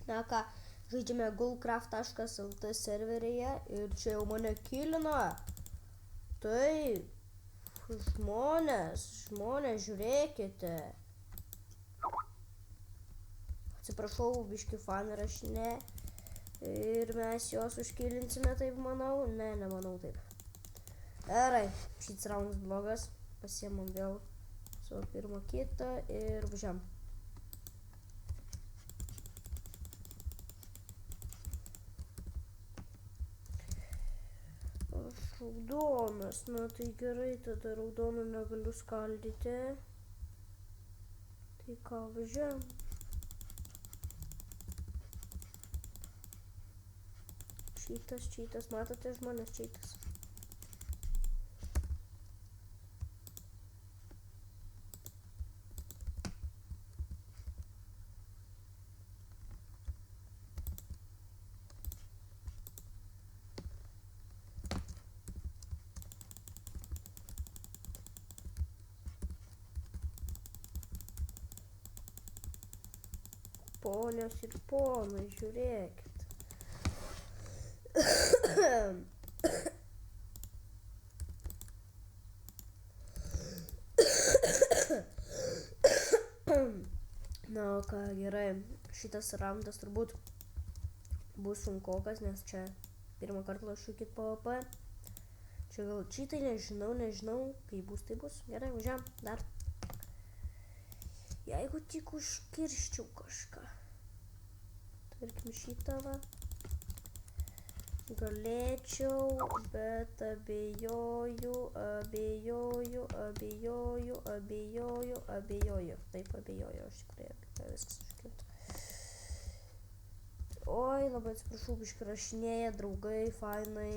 Na ką, žaidžiame gulcraft.lt serveryje ir čia jau mane kilina. Taip, žmonės, žiūrėkite. Atsiprašau, biški fan rašinė. Ir mes juos užkilinsime, taip manau. Ne, nemanau taip. Gerai, šis raundas blogas. Pasiemam vėl savo pirmą kitą ir važiam. Aš raudonas, na tai gerai, tada raudoną negaliu skaldyti. Tai ką, važiam. Čytas, matote žmonės, čytas. Ponios ir ponai, žiūrėkit. Na ką, gerai, šitas raundas turbūt bus sunkokas, nes čia pirmą kartą lašu kit PvP. Čia gal čytai, nežinau, kai bus, tai bus. Gerai, važiam, dar. Jeigu tik užkirsčiau kažką. Tarkim šitą va. Galėčiau, bet abejoju. Taip, abejoju, aš tikrai abejoju, viskas užkirto. Oi, labai atsiprašau, biški rašinėja, draugai, fainai.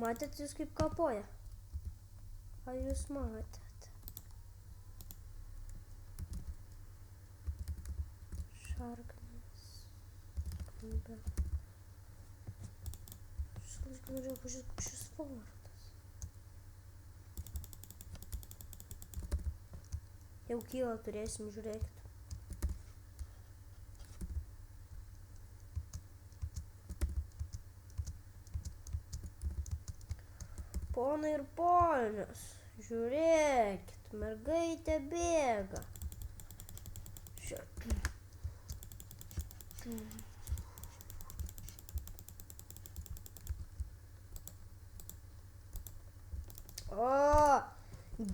Matėt jūs kaip kapoja? Ar jūs matėt? Šarknis. Kalbė. Aš norėjau pažiūrėti, koks šis fortas. Jau kyla turėsim, žiūrėkit. Ponai ir ponios, žiūrėkit, mergaitė bėga. O,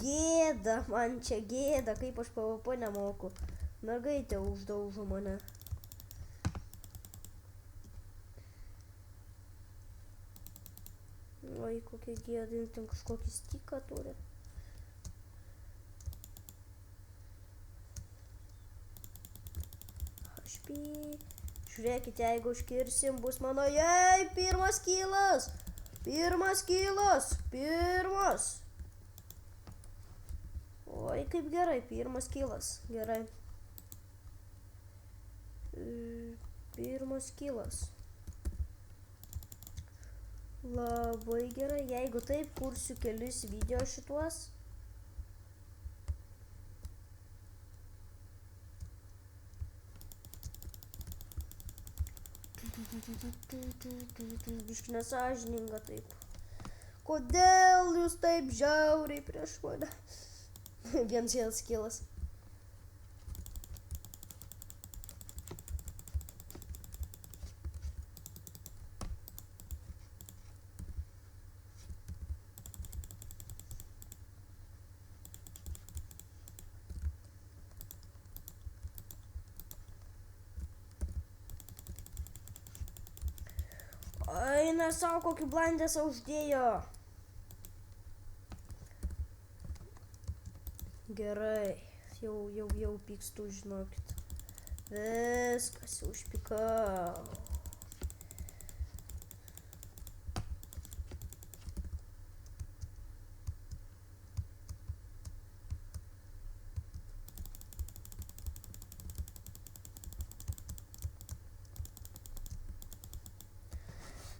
gėda, man čia gėda, kaip aš PvP nemoku. Mergaitė uždaužo mane. Oi, kokia gėda, ten kažkokį stiką turi. HP. Žiūrėkit, jeigu užkirsim, bus mano... Jei, pirmas kilas! Oi, kaip gerai, pirmas kilas. Gerai. Pirmas kilas. Labai gerai, jeigu taip, kursiu kelius video šituos. Biški nesąžininga taip. Kodėl jūs taip žiauriai prieš mane? Vienas kilas. Eina savo kokį blandėsą uždėjo. Gerai, jau pykstu, žinokit. Viskas, užpykau.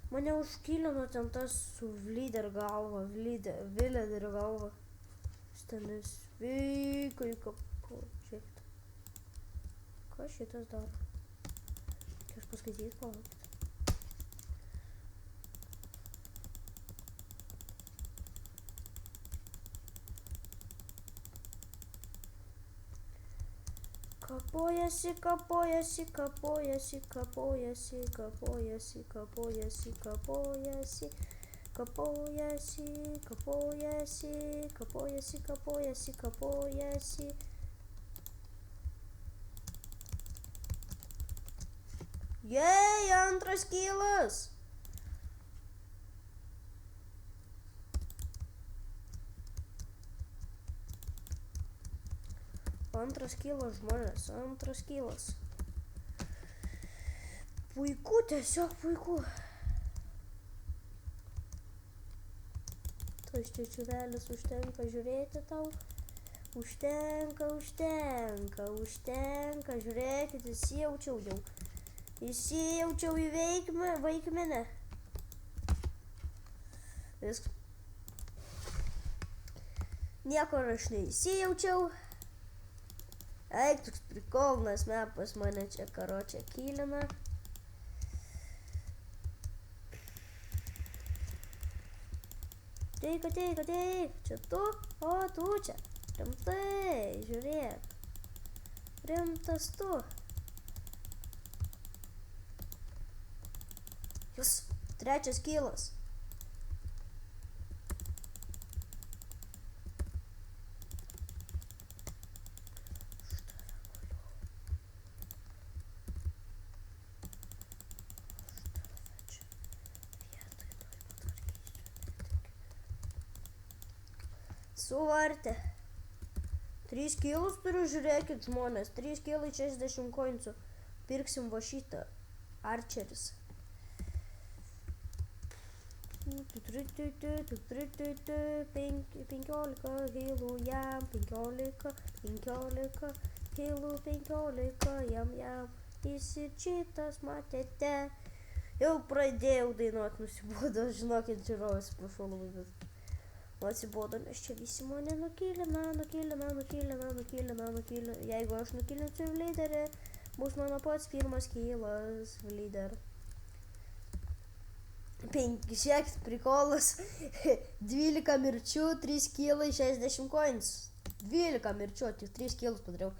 Mane užkylino ten tas su Vlider galva, Vlider galva. Stenis vyko į kapų. Žiūrėkit. Ką šitas daro? Kai aš paskaityti palaukit. Kapojasi, kapojasi, kapojasi, kapojasi, kapojasi, kapojasi, kapojasi, kapojasi, kapojasi, kapojasi, kapojasi, kapojasi. Jei, antras kilas. Antras kilas, žmonės, antras kilas. Puiku, tiesiog puiku. Tu iš čiuvelis užtenka žiūrėti tau. Užtenka. Žiūrėkit, įsijaučiau jau. Įsijaučiau į vaikmenę. Viskas. Niekur aš neįsijaučiau. Eik, toks prikolnas mepas mane čia karočią kylina. Teik. Čia tu? O, tu čia. Rimtai, žiūrėk. Rimtas tu. Jūs, trečias kilas. Suvartė. 3 kilus turiu, žiūrėkit žmonės. 3 kilai 60 koinsų. Pirksim va šitą. Archeris. 15 kilų jam. 15 kilų 15 jam. Įsičitas matėte. Jau pradėjau dainuoti, nusibodo. Žinokit, žiūrovas, prašau labai, bet... Atsibodo, nes čia visi mane nukylina. Jeigu aš nukylinsiu Vliderį, bus mano pats pirmas kilas Vlider. 5, šiek prikolas. 12 mirčių, 3 kilai 60 koins. 12 mirčių, tik 3 kilus padariau.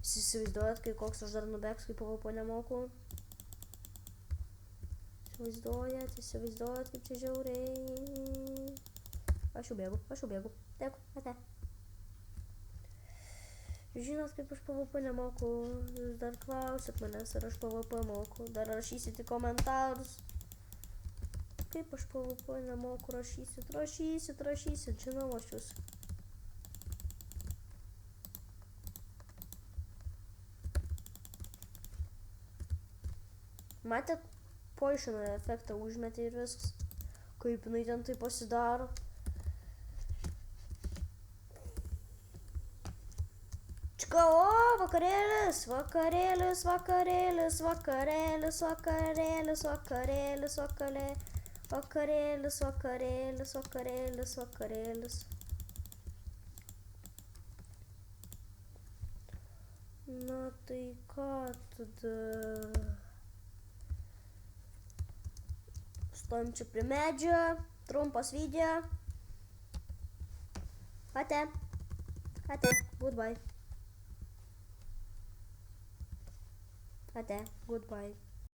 Įsivaizduojat, kai koks aš dar nubėgs, kai PvP nemoku. Įsivaizduojat, kaip čia žiauriai. Aš jau bėgu. Dėkui, ate. Žinot, kaip aš PvP nemoku. Jūs dar klausit manęs, ar aš PvP moku. Dar rašysit į komentarus. Kaip aš PvP nemoku, rašysit. Žinau aš jūs. Matėt, poišino efektą užmetė ir viskas. Kaip jinai ten tai pasidaro. O, vakarėlis. Na tai ką tada? Stojam čia prie medžio. Trumpas video. Ate. Goodbye. Ate, goodbye.